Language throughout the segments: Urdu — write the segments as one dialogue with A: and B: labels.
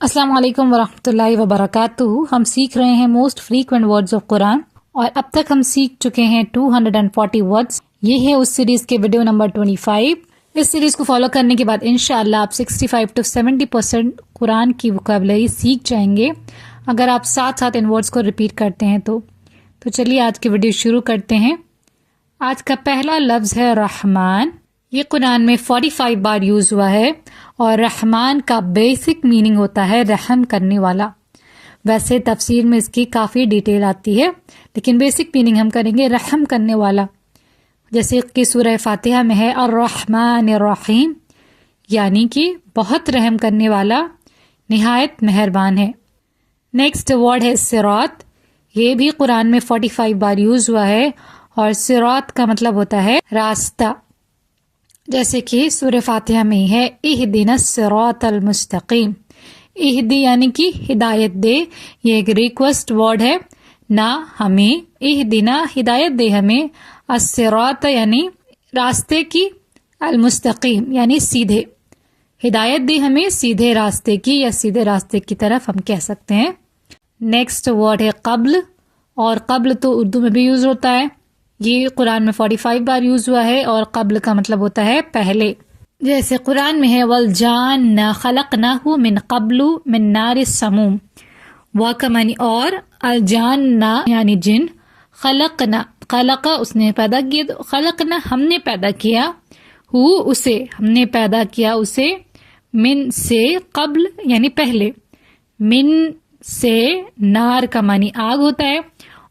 A: السلام علیکم ورحمۃ اللہ وبرکاتہ. ہم سیکھ رہے ہیں موسٹ فریکوینٹ ورڈز آف قرآن اور اب تک ہم سیکھ چکے ہیں 240 ورڈز. یہ ہے اس سیریز کے ویڈیو نمبر 25. اس سیریز کو فالو کرنے کے بعد انشاءاللہ آپ 65 to 70% قرآن کی وکیبلری سیکھ جائیں گے اگر آپ ساتھ ساتھ ان ورڈز کو ریپیٹ کرتے ہیں تو چلیے آج کی ویڈیو شروع کرتے ہیں. آج کا پہلا لفظ ہے رحمان. یہ قرآن میں 45 بار یوز ہوا ہے اور رحمان کا بیسک میننگ ہوتا ہے رحم کرنے والا. ویسے تفسیر میں اس کی کافی ڈیٹیل آتی ہے لیکن بیسک میننگ ہم کریں گے رحم کرنے والا. جیسے کہ سورہ فاتحہ میں ہے الرحمن الرحیم، یعنی کہ بہت رحم کرنے والا، نہایت مہربان ہے. نیکسٹ ورڈ ہے صراط. یہ بھی قرآن میں 45 بار یوز ہوا ہے اور صراط کا مطلب ہوتا ہے راستہ. جیسے کہ سورہ فاتحہ میں ہے اہدنا الصراط المستقیم. اہدی یعنی کہ ہدایت دے، یہ ایک ریکویسٹ ورڈ ہے. نہ ہمیں، اہدنا ہدایت دے ہمیں، الصراط یعنی راستے کی، المستقیم یعنی سیدھے، ہدایت دے ہمیں سیدھے راستے کی یا سیدھے راستے کی طرف ہم کہہ سکتے ہیں. نیکسٹ ورڈ ہے قبل. اور قبل تو اردو میں بھی یوز ہوتا ہے. یہ قرآن میں 45 بار یوز ہوا ہے اور قبل کا مطلب ہوتا ہے پہلے. جیسے قرآن میں ہے وَالْجَانَّ خَلَقْنَاهُ مِنْ قَبْلُ مِنْ نَارِ السَّمُومِ. وا کا معنی اور، الجاننا یعنی جن، خلقنا خلق اس نے پیدا کیا، خلقنا ہم نے پیدا کیا، ہو اسے ہم نے پیدا کیا اسے، من سے، قبل یعنی پہلے، من سے نار کا معنی آگ ہوتا ہے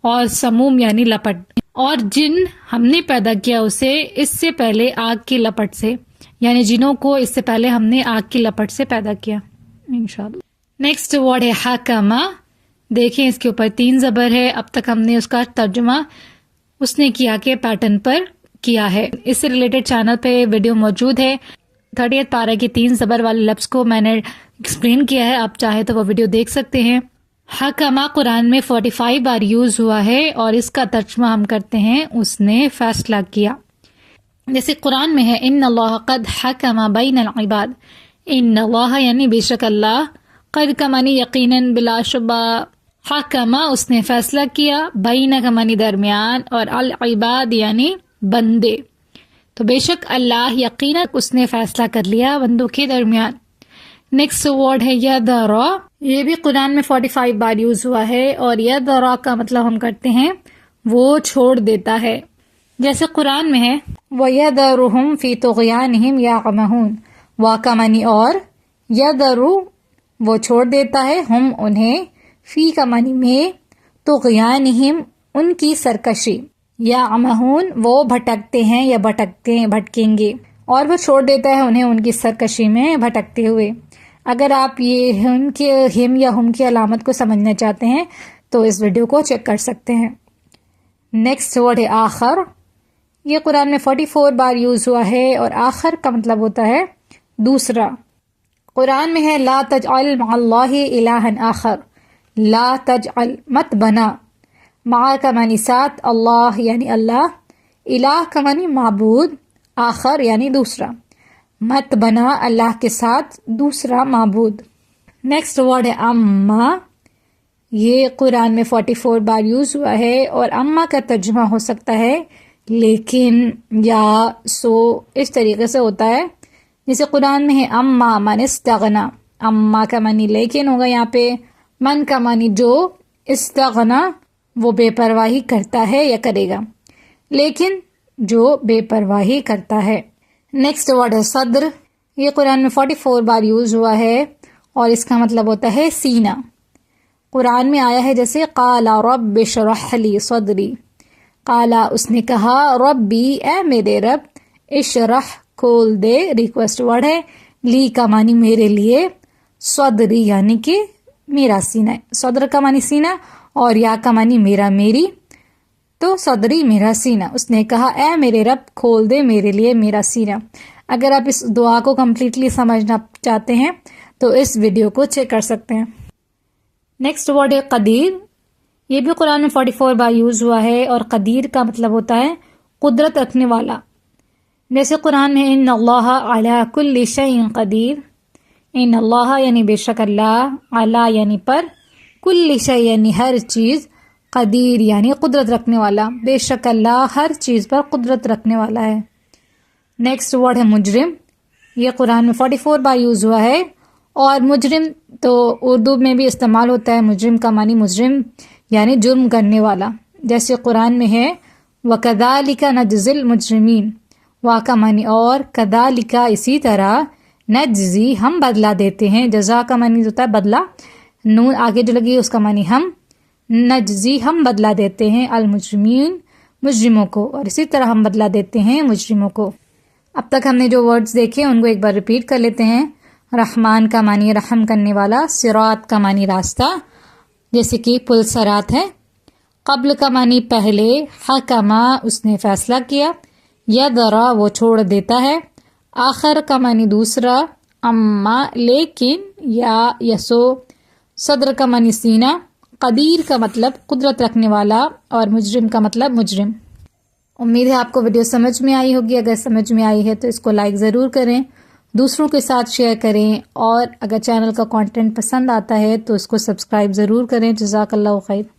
A: اور سموم یعنی لپٹ. اور جن ہم نے پیدا کیا اسے اس سے پہلے آگ کی لپٹ سے، یعنی جنوں کو اس سے پہلے ہم نے آگ کی لپٹ سے پیدا کیا انشاءاللہ. نیکسٹ ورڈ ہے حکمہ. دیکھیں اس کے اوپر 3 زبر ہے. اب تک ہم نے اس کا ترجمہ اس نے کیا کے پیٹرن پر کیا ہے. اس سے ریلیٹڈ چینل پہ ویڈیو موجود ہے. 30th پارہ کی 3 زبر والے لفظ کو میں نے ایکسپلین کیا ہے، آپ چاہے تو وہ ویڈیو دیکھ سکتے ہیں. حکمہ قرآن میں 45 بار یوز ہوا ہے اور اس کا ترجمہ ہم کرتے ہیں اس نے فیصلہ کیا. جیسے قرآن میں ہے ان اللہ قد حکم بین العباد. ان اللہ یعنی بے شک اللہ، قد کا معنی یقیناً بلا شبہ، حکمہ اس نے فیصلہ کیا، بین کا معنی درمیان، اور العباد یعنی بندے. تو بے شک اللہ یقیناً اس نے فیصلہ کر لیا بندوں کے درمیان. نیکسٹ ورڈ ہے یدرا. یہ بھی قرآن میں 45 بار یوز ہوا ہے اور یدرا کا مطلب ہم کرتے ہیں وہ چھوڑ دیتا ہے. جیسے قرآن میں ہے وَيَذَرُهُمْ فِي طُغْيَانِهِمْ يَعْمَهُونَ. وا کا معنی اور، یذرو وہ چھوڑ دیتا ہے، ہم انہیں، فی کا معنی میں، طغیانہم ان کی سرکشی، یعمہون وہ بھٹکتے ہیں یا بھٹکیں گے، اور وہ چھوڑ دیتا ہے انہیں ان کی سرکشی میں بھٹکتے ہوئے. اگر آپ یہ ان کے ہم یا ہم کی علامت کو سمجھنا چاہتے ہیں تو اس ویڈیو کو چیک کر سکتے ہیں. نیکسٹ ورڈ ہے آخر. یہ قرآن میں 44 بار یوز ہوا ہے اور آخر کا مطلب ہوتا ہے دوسرا. قرآن میں ہے لا تجعل مع اللہ الہا آخر. لا تجعل مت بنا، مع کا معنی ساتھ، اللہ یعنی اللہ، الہ کا معنی معبود، آخر یعنی دوسرا. مت بنا اللہ کے ساتھ دوسرا معبود. نیکسٹ ورڈ ہے اما. یہ قرآن میں 44 بار یوز ہوا ہے اور اما کا ترجمہ ہو سکتا ہے لیکن، یا، سو، اس طریقے سے ہوتا ہے. جیسے قرآن میں ہے اما من استغنا. اما کا معنی لیکن ہوگا یہاں پہ، من کا معنی جو، استغنا وہ بے پرواہی کرتا ہے یا کرے گا، لیکن جو بے پرواہی کرتا ہے. نیکسٹ ورڈ ہے صدر. یہ قرآن میں 44 بار یوز ہوا ہے اور اس کا مطلب ہوتا ہے سینہ. قرآن میں آیا ہے جیسے قال رب اشرح لی صدری. قالا اس نے کہا، ربی اے میرے رب، اشرح کھول دے، ریکویسٹ ورڈ ہے، لی کا معنی میرے لیے، صدری یعنی کہ میرا سینہ. صدر کا معنی سینہ اور یا کا معنی میرا، میری، تو صدری میرا سینہ. اس نے کہا اے میرے رب کھول دے میرے لیے میرا سینہ. اگر آپ اس دعا کو کمپلیٹلی سمجھنا چاہتے ہیں تو اس ویڈیو کو چیک کر سکتے ہیں. نیکسٹ ورڈ ہے قدیر. یہ بھی قرآن میں 44 بار یوز ہوا ہے اور قدیر کا مطلب ہوتا ہے قدرت رکھنے والا. جیسے قرآن میں ان اللہ علی کل شیء قدیر. ان اللہ یعنی بے شک اللہ، علی یعنی پر، کل شیء یعنی ہر چیز، قدیر یعنی قدرت رکھنے والا، بے شک اللہ ہر چیز پر قدرت رکھنے والا ہے۔ نیکسٹ ورڈ ہے مجرم۔ یہ قرآن میں 44 بار یوز ہوا ہے، اور مجرم تو اردو میں بھی استعمال ہوتا ہے۔ مجرم کا معنی مجرم یعنی جرم کرنے والا، جیسے قرآن میں ہے وَكَذَلِكَ نَجْزِي الْمُجْرِمِينَ، وا کا معنی اور، کذالک اسی طرح، نجزی ہم بدلہ دیتے ہیں، جزا کا معنی ہوتا ہے بدلہ، نون آگے جو لگی اس کا معنی ہم، نجزی ہم بدلہ دیتے ہیں، المجرمین مجرموں کو، اور اسی طرح ہم بدلہ دیتے ہیں مجرموں کو۔ اب تک ہم نے جو ورڈز دیکھے ان کو ایک بار ریپیٹ کر لیتے ہیں۔ رحمان کا معنی رحم کرنے والا، صراط کا معنی راستہ، جیسے کہ پل صراط ہے۔ قبل کا معنی پہلے، حکما اس نے فیصلہ کیا، یدرا وہ چھوڑ دیتا ہے، آخر کا معنی دوسرا، اما لیکن، یا یسو، صدر کا معنی سینہ، قدیر کا مطلب قدرت رکھنے والا، اور مجرم کا مطلب مجرم۔ امید ہے آپ کو ویڈیو سمجھ میں آئی ہوگی۔ اگر سمجھ میں آئی ہے تو اس کو لائک ضرور کریں، دوسروں کے ساتھ شیئر کریں، اور اگر چینل کا کنٹینٹ پسند آتا ہے تو اس کو سبسکرائب ضرور کریں۔ جزاک اللہ خیر۔